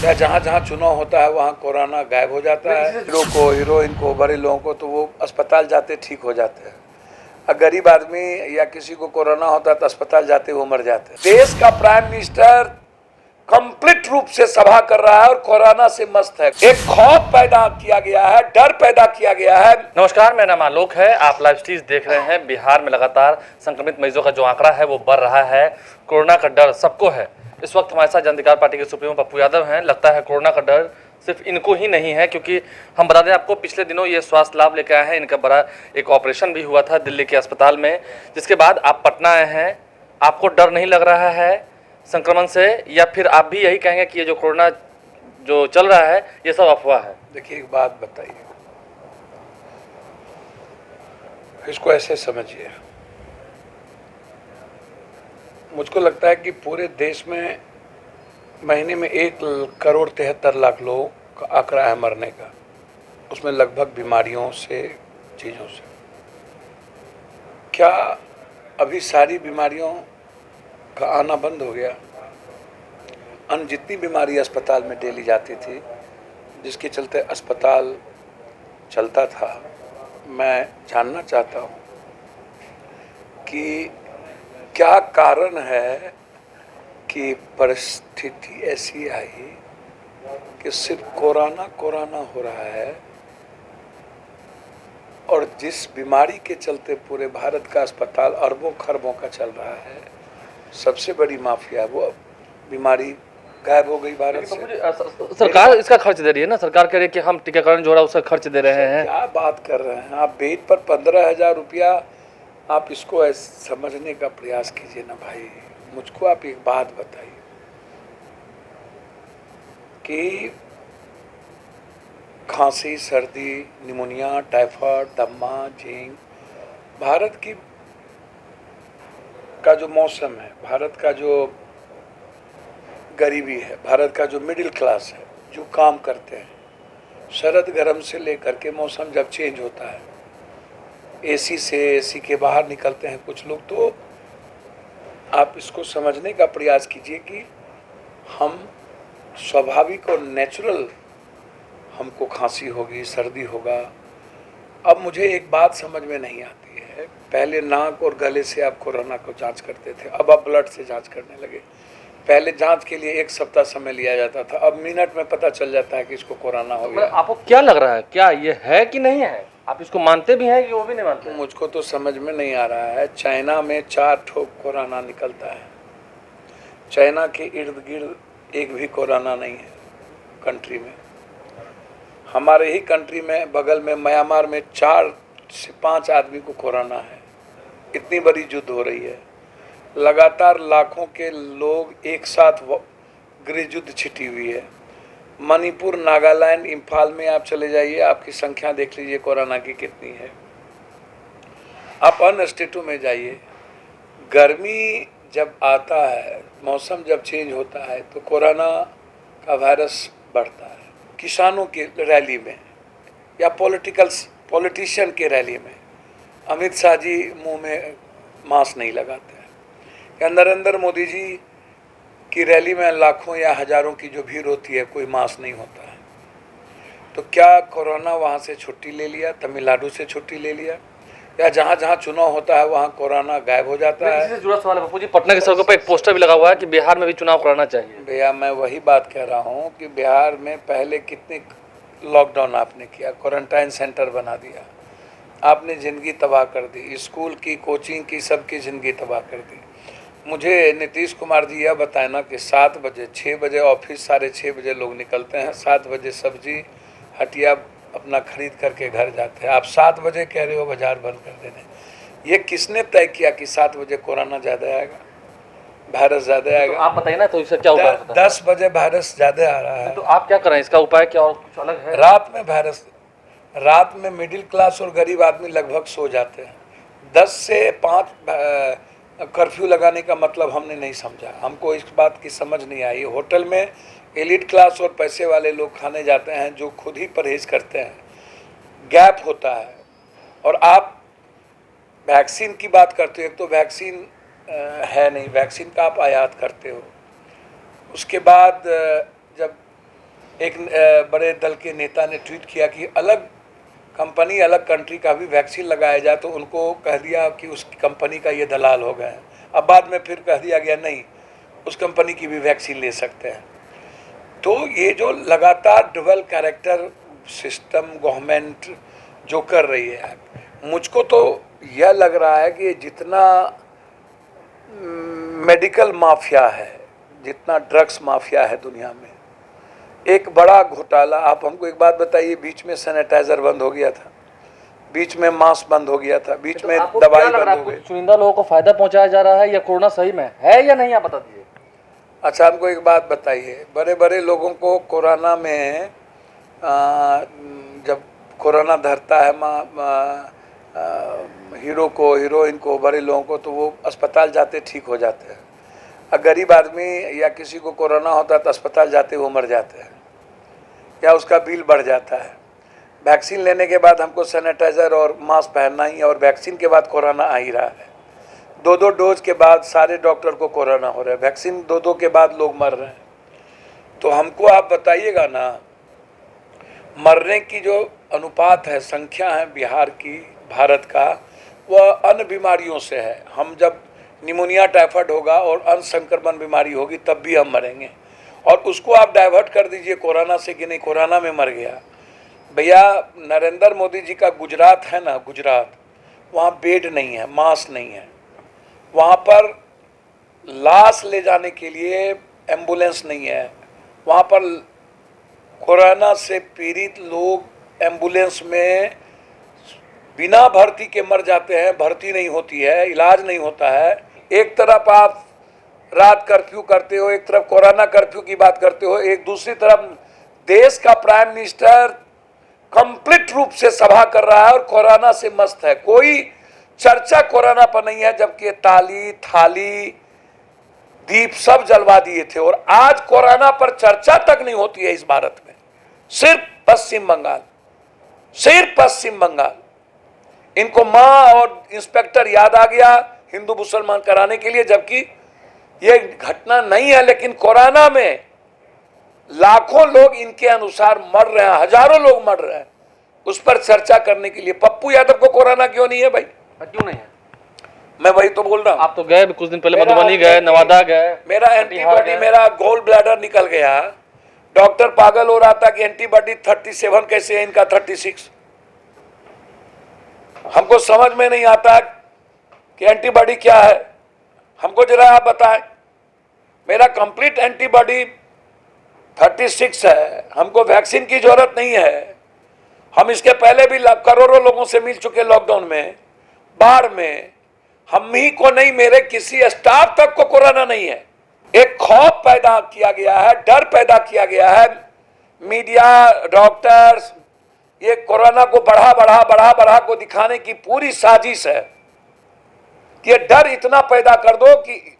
या जहाँ जहाँ चुनाव होता है वहाँ कोरोना गायब हो जाता है। हीरो को, हीरोइन को, बड़े लोगों को तो वो अस्पताल जाते ठीक हो जाते हैं। और गरीब आदमी या किसी को कोरोना होता है तो अस्पताल जाते वो मर जाते हैं। देश का प्राइम मिनिस्टर कंप्लीट रूप से सभा कर रहा है और कोरोना से मस्त है। एक खौफ पैदा किया गया है, डर पैदा किया गया है। नमस्कार, मेरा नाम आलोक है। आप लाइव स्ट्रीम देख रहे हैं। बिहार में लगातार संक्रमित मरीजों का जो आंकड़ा है वो बढ़ रहा है। कोरोना का डर सबको है। इस वक्त हमारे साथ जन अधिकार पार्टी के सुप्रीमो पप्पू यादव हैं। लगता है कोरोना का डर सिर्फ इनको ही नहीं है, क्योंकि हम बता दें आपको, पिछले दिनों ये स्वास्थ्य लाभ लेकर आए हैं। इनका बड़ा एक ऑपरेशन भी हुआ था दिल्ली के अस्पताल में, जिसके बाद आप पटना आए हैं। आपको डर नहीं लग रहा है संक्रमण से, या फिर आप भी यही कहेंगे कि ये जो कोरोना जो चल रहा है ये सब अफवाह है? देखिए, एक बात बताइए, इसको ऐसे समझिए। मुझको लगता है कि पूरे देश में महीने में 1,73,00,000 लोगों का आंकड़ा है मरने का। उसमें लगभग बीमारियों से, चीज़ों से। क्या अभी सारी बीमारियों का आना बंद हो गया? अन्य जितनी बीमारी अस्पताल में डेली जाती थी, जिसके चलते अस्पताल चलता था, मैं जानना चाहता हूँ कि क्या कारण है कि परिस्थिति ऐसी आई कि सिर्फ कोरोना हो रहा है, और जिस बीमारी के चलते पूरे भारत का अस्पताल अरबों खरबों का चल रहा है, सबसे बड़ी माफिया वो बीमारी गायब हो गई भारत से। सरकार इसका खर्च दे रही है ना। सरकार कह रही है कि हम टीकाकरण जो हो रहा है उसका खर्च दे रहे हैं। क्या बात कर रहे हैं आप? बेड पर 15,000 रुपया। आप इसको समझने का प्रयास कीजिए ना भाई। मुझको आप एक बात बताइए कि खांसी, सर्दी, निमोनिया, टाइफाइड, दम्मा, झींग, भारत की का जो मौसम है, भारत का जो गरीबी है, भारत का जो मिडिल क्लास है, जो काम करते हैं, शरद गर्म से लेकर के मौसम जब चेंज होता है, एसी से, एसी के बाहर निकलते हैं कुछ लोग, तो आप इसको समझने का प्रयास कीजिए कि हम स्वाभाविक और नेचुरल, हमको खांसी होगी, सर्दी होगा। अब मुझे एक बात समझ में नहीं आती है, पहले नाक और गले से आप कोरोना को जांच करते थे, अब आप ब्लड से जांच करने लगे। पहले जांच के लिए 1 सप्ताह समय लिया जाता था, अब मिनट में पता चल जाता है कि इसको कोरोना हो गया। आपको क्या लग रहा है, क्या ये है कि नहीं है? आप इसको मानते भी हैं कि वो भी नहीं मानते? मुझको तो समझ में नहीं आ रहा है। चाइना में 4 ठोक कोरोना निकलता है। चाइना के इर्द गिर्द एक भी कोरोना नहीं है कंट्री में। हमारे ही कंट्री में बगल में म्यांमार में 4 से 5 आदमी को कोरोना है। इतनी बड़ी युद्ध हो रही है, लगातार लाखों के लोग एक साथ गृह युद्ध छिटी हुई है। मणिपुर, नागालैंड, इम्फाल में आप चले जाइए, आपकी संख्या देख लीजिए कोरोना की कितनी है। आप अन्य स्टेटों में जाइए, गर्मी जब आता है, मौसम जब चेंज होता है, तो कोरोना का वायरस बढ़ता है। किसानों की रैली में या पॉलिटिशियन के रैली में अमित शाह जी मुंह में मास्क नहीं लगाते हैं। अंदर मोदी जी की रैली में लाखों या हजारों की जो भीड़ होती है, कोई मास्क नहीं होता है। तो क्या कोरोना वहाँ से छुट्टी ले लिया, तमिलनाडु से छुट्टी ले लिया, या जहाँ जहाँ चुनाव होता है वहाँ कोरोना गायब हो जाता है? इससे जुड़ा सवाल है पप्पू जी। पटना की सड़कों पर एक पोस्टर भी लगा हुआ है कि बिहार में भी चुनाव कराना चाहिए। भैया, मैं वही बात कह रहा हूँ कि बिहार में पहले कितने लॉकडाउन आपने किया, क्वारंटाइन सेंटर बना दिया, आपने ज़िंदगी तबाह कर दी, स्कूल की, कोचिंग की, सबकी ज़िंदगी तबाह कर दी। मुझे नीतीश कुमार जी यह बताए ना कि 7 बजे, 6 बजे ऑफिस, 6:30 बजे लोग निकलते हैं, 7 बजे सब्जी हटिया अपना खरीद करके घर जाते हैं। आप 7 बजे कह रहे हो बाजार बंद कर देने। ये किसने तय किया कि 7 बजे कोरोना ज़्यादा आएगा, वायरस ज़्यादा आएगा? तो आप बताइए ना, तो इसका क्या उपाय होता है? 10 बजे वायरस ज़्यादा आ रहा है, तो आप क्या करें? इसका उपाय क्या और कुछ अलग है? रात में मिडिल क्लास और गरीब आदमी लगभग सो जाते हैं। 10 से 5 कर्फ्यू लगाने का मतलब हमने नहीं समझा, हमको इस बात की समझ नहीं आई। होटल में एलिट क्लास और पैसे वाले लोग खाने जाते हैं, जो खुद ही परहेज करते हैं, गैप होता है। और आप वैक्सीन की बात करते हो, एक तो वैक्सीन है नहीं, वैक्सीन का आप आयात करते हो। उसके बाद जब एक बड़े दल के नेता ने ट्वीट किया कि अलग कंपनी अलग कंट्री का भी वैक्सीन लगाया जाए, तो उनको कह दिया कि उस कंपनी का ये दलाल हो गया है। अब बाद में फिर कह दिया गया नहीं, उस कंपनी की भी वैक्सीन ले सकते हैं। तो ये जो लगातार डबल कैरेक्टर सिस्टम गवर्नमेंट जो कर रही है, मुझको तो यह लग रहा है कि जितना मेडिकल माफिया है, जितना ड्रग्स माफिया है दुनिया में, एक बड़ा घोटाला। आप हमको एक बात बताइए, बीच में सैनिटाइजर बंद हो गया था, बीच में मास्क बंद हो गया था, बीच में दवाई बंद हो गई। चुनिंदा लोगों को फायदा पहुंचाया जा रहा है या कोरोना सही में है या नहीं, आप बता दीजिए। अच्छा, हमको एक बात बताइए, बड़े बड़े लोगों को कोरोना में जब कोरोना धरता है, हीरो को, हीरोइन को, बड़े लोगों को, तो वो अस्पताल जाते ठीक हो जाते हैं। और गरीब आदमी या किसी को कोरोना होता है तो अस्पताल जाते वो मर जाते हैं या उसका बिल बढ़ जाता है। वैक्सीन लेने के बाद हमको सैनिटाइज़र और मास्क पहनना ही है, और वैक्सीन के बाद कोरोना आ ही रहा है। 2 डोज के बाद सारे डॉक्टर को कोरोना हो रहा है, वैक्सीन 2 के बाद लोग मर रहे हैं। तो हमको आप बताइएगा ना, मरने की जो अनुपात है, संख्या है बिहार की, भारत का, वह अन्य बीमारियों से है। हम जब निमोनिया टाइफाइड होगा और अन्य संक्रमण बीमारी होगी तब भी हम मरेंगे, और उसको आप डाइवर्ट कर दीजिए कोरोना से कि नहीं कोरोना में मर गया। भैया, नरेंद्र मोदी जी का गुजरात है ना, गुजरात, वहाँ बेड नहीं है, मास्क नहीं है, वहाँ पर लाश ले जाने के लिए एम्बुलेंस नहीं है, वहाँ पर कोरोना से पीड़ित लोग एम्बुलेंस में बिना भर्ती के मर जाते हैं, भर्ती नहीं होती है, इलाज नहीं होता है। एक तरफ आप रात कर्फ्यू करते हो, एक तरफ कोरोना कर्फ्यू की बात करते हो, एक दूसरी तरफ देश का प्राइम मिनिस्टर कंप्लीट रूप से सभा कर रहा है और कोरोना से मस्त है। कोई चर्चा कोरोना पर नहीं है, जबकि ताली थाली दीप सब जलवा दिए थे, और आज कोरोना पर चर्चा तक नहीं होती है इस भारत में। सिर्फ पश्चिम बंगाल, सिर्फ पश्चिम बंगाल। इनको माँ और इंस्पेक्टर याद आ गया हिंदू मुसलमान कराने के लिए, जबकि ये घटना नहीं है। लेकिन कोरोना में लाखों लोग इनके अनुसार मर रहे हैं, हजारों लोग मर रहे हैं, उस पर चर्चा करने के लिए। पप्पू यादव को कोरोना क्यों नहीं है भाई? क्यों नहीं है? मैं वही तो बोल रहा हूँ। आप तो गए कुछ दिन पहले, मधुबनी गए, नवादा गए, मेरा एंटीबॉडी, मेरा गोल ब्लैडर निकल गया। डॉक्टर पागल हो रहा था कि एंटीबॉडी 37 कैसे है, इनका 36। हमको समझ में नहीं आता कि एंटीबॉडी क्या है, हमको जरा आप बताएं। मेरा कंप्लीट एंटीबॉडी 36 है, हमको वैक्सीन की जरूरत नहीं है। हम इसके पहले भी करोड़ों लोगों से मिल चुके लॉकडाउन में, बाढ़ में। हम ही को नहीं, मेरे किसी स्टाफ तक को कोरोना नहीं है। एक खौफ पैदा किया गया है, डर पैदा किया गया है। मीडिया, डॉक्टर्स, ये कोरोना को बढ़ा को दिखाने की पूरी साजिश है कि ये डर इतना पैदा कर दो कि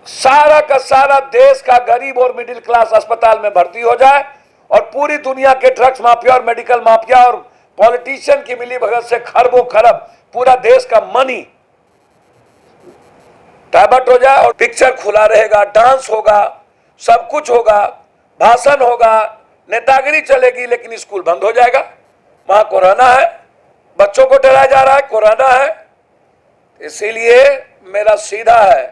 सारा का सारा देश का गरीब और मिडिल क्लास अस्पताल में भर्ती हो जाए, और पूरी दुनिया के ड्रग्स माफिया और मेडिकल माफिया और पॉलिटिशियन की मिली भगत से खरबों खरब पूरा देश का मनी डाइवर्ट हो जाए, और पिक्चर खुला रहेगा, डांस होगा, सब कुछ होगा, भाषण होगा, नेतागिरी चलेगी, लेकिन स्कूल बंद हो जाएगा। वहां कोरोना है, बच्चों को डराया जा रहा है, कोरोना है। इसीलिए मेरा सीधा है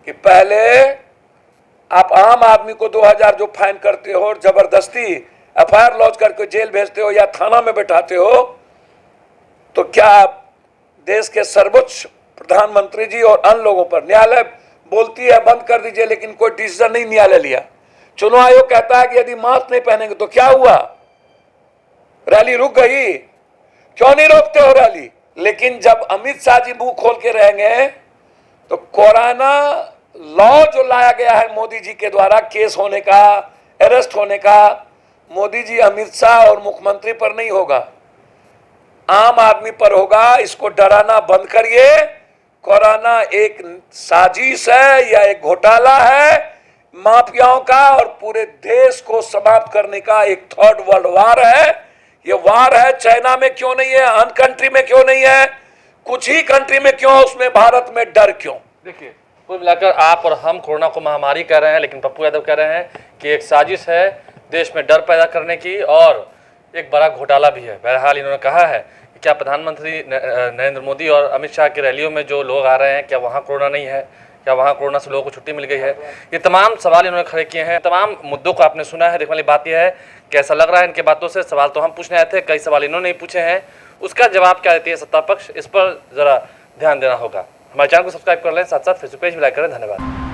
कि पहले आप आम आदमी को 2000 जो फाइन करते हो और जबरदस्ती एफआईआर लॉन्च करके जेल भेजते हो या थाना में बैठाते हो, तो क्या आप देश के सर्वोच्च प्रधानमंत्री जी और अन्य लोगों पर, न्यायालय बोलती है बंद कर दीजिए, लेकिन कोई डिसीजन नहीं न्यायालय लिया। चुनाव आयोग कहता है कि यदि मास्क नहीं पहनेंगे तो क्या हुआ, रैली रुक गई, क्यों नहीं रोकते हो रैली? लेकिन जब अमित शाह जी मुंह खोल के रहेंगे तो कोरोना लॉ जो लाया गया है मोदी जी के द्वारा, केस होने का, अरेस्ट होने का, मोदी जी, अमित शाह और मुख्यमंत्री पर नहीं होगा, आम आदमी पर होगा। इसको डराना बंद करिए। कोरोना एक साजिश है या एक घोटाला है माफियाओं का, और पूरे देश को समाप्त करने का एक थर्ड वर्ल्ड वार है। ये वार है, चाइना में क्यों नहीं है, अन्य कंट्री में क्यों नहीं है, कुछ ही कंट्री में क्यों, उसमें भारत में डर क्यों? देखिए, कुल मिलाकर आप और हम कोरोना को महामारी कह रहे हैं, लेकिन पप्पू यादव कह रहे हैं कि एक साजिश है देश में डर पैदा करने की और एक बड़ा घोटाला भी है। बहरहाल इन्होंने कहा है कि क्या प्रधानमंत्री नरेंद्र मोदी और अमित शाह की रैलियों में जो लोग आ रहे हैं, क्या वहाँ कोरोना नहीं है? क्या वहाँ कोरोना से लोगों को छुट्टी मिल गई है? ये तमाम सवाल इन्होंने खड़े किए हैं। तमाम मुद्दों को आपने सुना है। देखने वाली बात यह है कैसा लग रहा है इनके बातों से। सवाल तो हम पूछने आए थे, कई सवाल इन्होंने ही पूछे हैं, उसका जवाब क्या देती है सत्ता पक्ष, इस पर जरा ध्यान देना होगा। हमारे चैनल को सब्सक्राइब कर लें, साथ साथ फेसबुक पेज भी लाइक करें। धन्यवाद।